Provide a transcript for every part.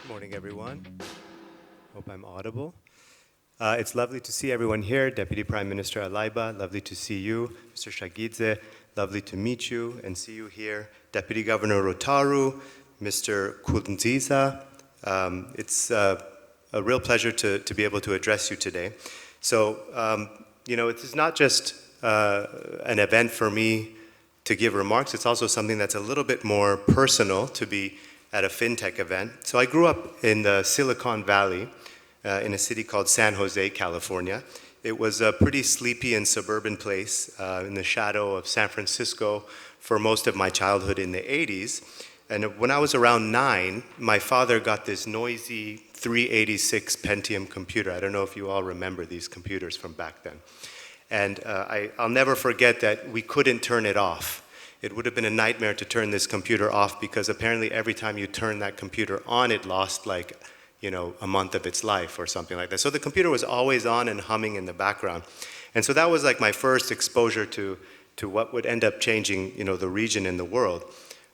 Morning, everyone. Hope I'm audible. It's lovely to see everyone here. Deputy Prime Minister Alaiba, lovely to see you. Mr. Shagidze, lovely to meet you and see you here. Deputy Governor Rotaru, Mr. Kunziza, it's a real pleasure to be able to address you today. So, it is not just an event for me to give remarks, it's also something that's a little bit more personal to be at a fintech event. So I grew up in the Silicon Valley, in a city called San Jose, California. It was a pretty sleepy and suburban place in the shadow of San Francisco for most of my childhood in the 80s. And when I was around 9, my father got this noisy 386 Pentium computer. I don't know if you all remember these computers from back then. And I'll never forget that we couldn't turn it off. It would have been a nightmare to turn this computer off because apparently every time you turn that computer on, it lost a month of its life or something like that. So the computer was always on and humming in the background. And so that was like my first exposure to what would end up changing, the region and the world.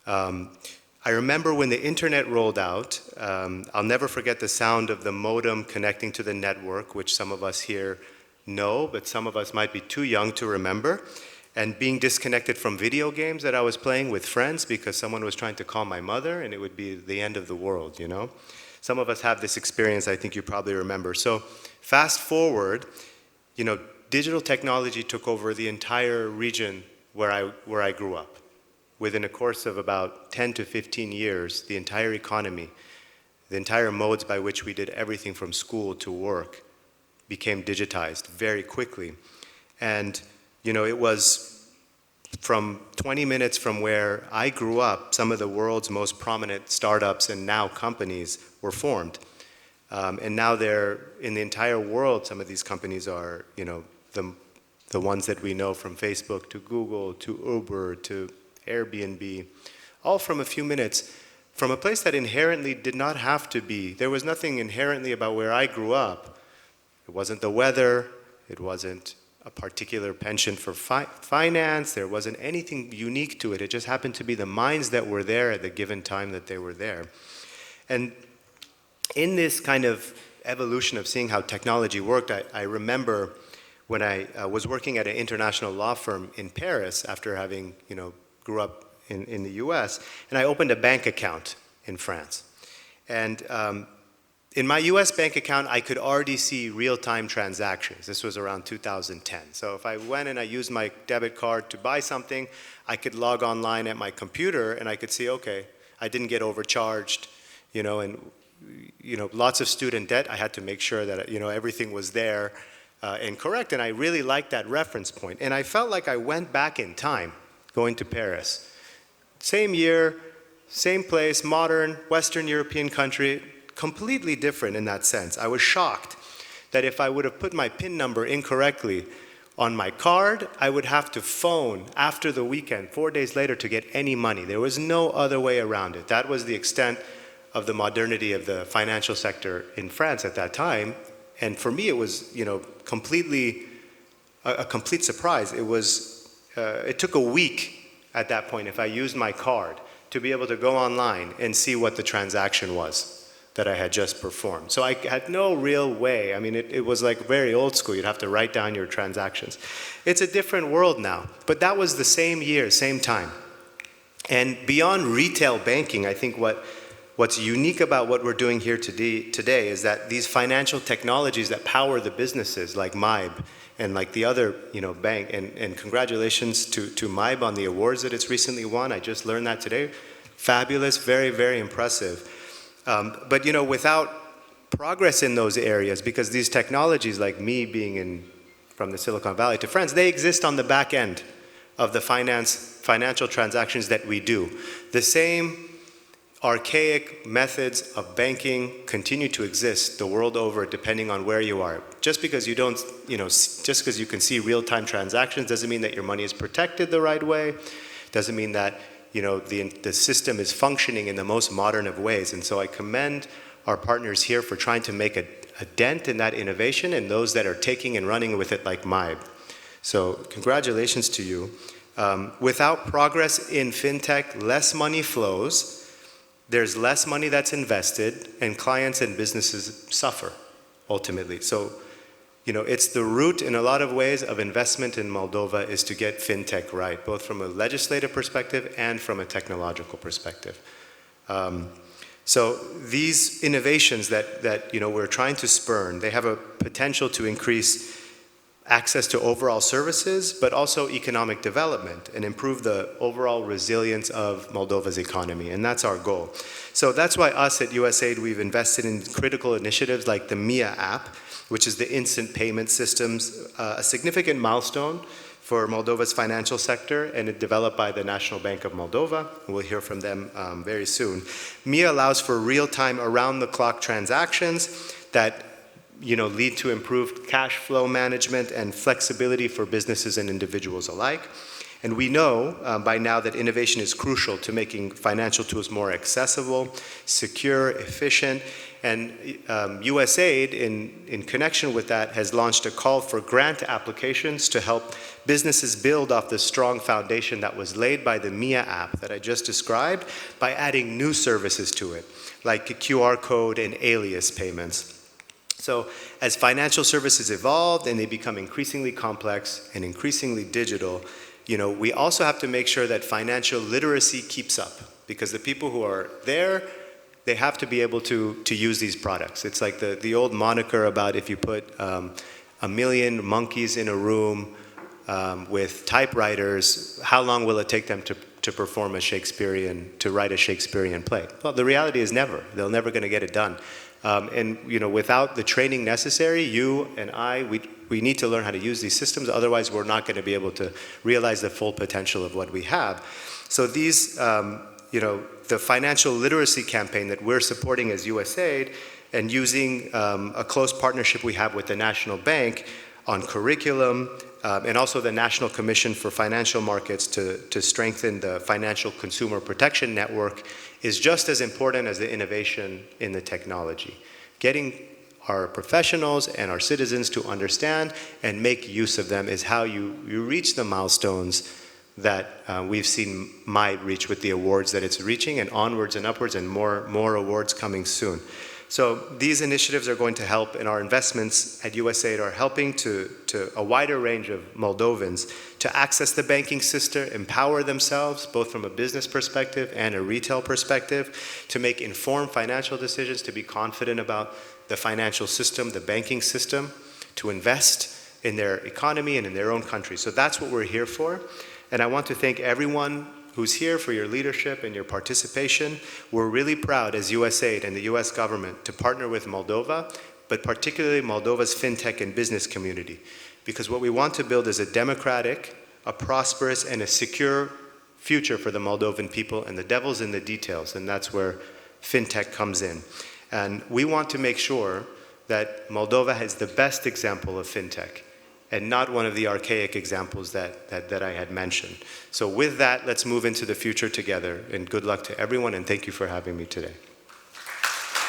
I remember when the internet rolled out, I'll never forget the sound of the modem connecting to the network, which some of us here know, but some of us might be too young to remember. And being disconnected from video games that I was playing with friends because someone was trying to call my mother and it would be the end of the world, Some of us have this experience, I think you probably remember. So fast forward, digital technology took over the entire region where I grew up. Within a course of about 10 to 15 years, the entire economy, the entire modes by which we did everything from school to work became digitized very quickly. And it was from 20 minutes from where I grew up, some of the world's most prominent startups and now companies were formed. And now they're, in the entire world, some of these companies are, the ones that we know from Facebook to Google to Uber to Airbnb, all from a few minutes, from a place that inherently did not have to be. There was nothing inherently about where I grew up. It wasn't the weather, it wasn't a particular penchant for finance. There wasn't anything unique to it. It just happened to be the minds that were there at the given time that they were there. And in this kind of evolution of seeing how technology worked, I remember when I was working at an international law firm in Paris after having, grew up in the US, and I opened a bank account in France. And in my US bank account, I could already see real-time transactions. This was around 2010. So if I went and I used my debit card to buy something, I could log online at my computer and I could see, okay, I didn't get overcharged, and lots of student debt. I had to make sure that, everything was there and correct. And I really liked that reference point. And I felt like I went back in time going to Paris. Same year, same place, modern, Western European country, completely different in that sense. I was shocked that if I would have put my PIN number incorrectly on my card, I would have to phone after the weekend, 4 days later, to get any money. There was no other way around it. That was the extent of the modernity of the financial sector in France at that time. And for me, it was, completely a complete surprise. It took a week at that point, if I used my card, to be able to go online and see what the transaction was that I had just performed. So I had no real way. I mean, it was like very old school. You'd have to write down your transactions. It's a different world now, but that was the same year, same time. And beyond retail banking, I think what's unique about what we're doing here today is that these financial technologies that power the businesses like MIBE and like the other bank, and congratulations to MIBE on the awards that it's recently won. I just learned that today. Fabulous, very, very impressive. But without progress in those areas, because these technologies, like me being from the Silicon Valley to France, they exist on the back end of the financial transactions that we do. The same archaic methods of banking continue to exist the world over, depending on where you are. Just because you don't, just because you can see real-time transactions doesn't mean that your money is protected the right way. Doesn't mean that the system is functioning in the most modern of ways. And so I commend our partners here for trying to make a dent in that innovation and those that are taking and running with it like MIBE. So congratulations to you. Without progress in fintech, less money flows, there's less money that's invested, and clients and businesses suffer, ultimately. So, it's the root in a lot of ways of investment in Moldova is to get fintech right, both from a legislative perspective and from a technological perspective. So these innovations that we're trying to spurn, they have a potential to increase access to overall services, but also economic development and improve the overall resilience of Moldova's economy, and that's our goal. So that's why us at USAID, we've invested in critical initiatives like the MIA app, which is the instant payment systems, a significant milestone for Moldova's financial sector, and it developed by the National Bank of Moldova. We'll hear from them very soon. MIA allows for real-time, around-the-clock transactions that lead to improved cash flow management and flexibility for businesses and individuals alike. And we know by now that innovation is crucial to making financial tools more accessible, secure, efficient. And USAID, in connection with that, has launched a call for grant applications to help businesses build off the strong foundation that was laid by the MIA app that I just described by adding new services to it, like QR code and alias payments. So as financial services evolve and they become increasingly complex and increasingly digital, we also have to make sure that financial literacy keeps up, because the people who are there, they have to be able to use these products. It's like the old moniker about if you put 1 million monkeys in a room with typewriters, how long will it take them to perform to write a Shakespearean play? Well, the reality is never. They're never going to get it done. And without the training necessary, you and I, we need to learn how to use these systems. Otherwise, we're not going to be able to realize the full potential of what we have. So these, the financial literacy campaign that we're supporting as USAID, and using a close partnership we have with the National Bank on curriculum, and also the National Commission for Financial Markets to strengthen the financial consumer protection network, is just as important as the innovation in the technology. Getting our professionals and our citizens to understand and make use of them is how you reach the milestones that we've seen MIA reach with the awards that it's reaching, and onwards and upwards, and more awards coming soon. So these initiatives are going to help, and our investments at USAID are helping to a wider range of Moldovans to access the banking system, empower themselves, both from a business perspective and a retail perspective, to make informed financial decisions, to be confident about the financial system, the banking system, to invest in their economy and in their own country. So that's what we're here for. And I want to thank everyone who's here for your leadership and your participation. We're really proud as USAID and the US government to partner with Moldova, but particularly Moldova's fintech and business community. Because what we want to build is a democratic, a prosperous, and a secure future for the Moldovan people, and the devil's in the details, and that's where fintech comes in. And we want to make sure that Moldova has the best example of fintech, and not one of the archaic examples that I had mentioned. So with that, let's move into the future together, and good luck to everyone, and thank you for having me today.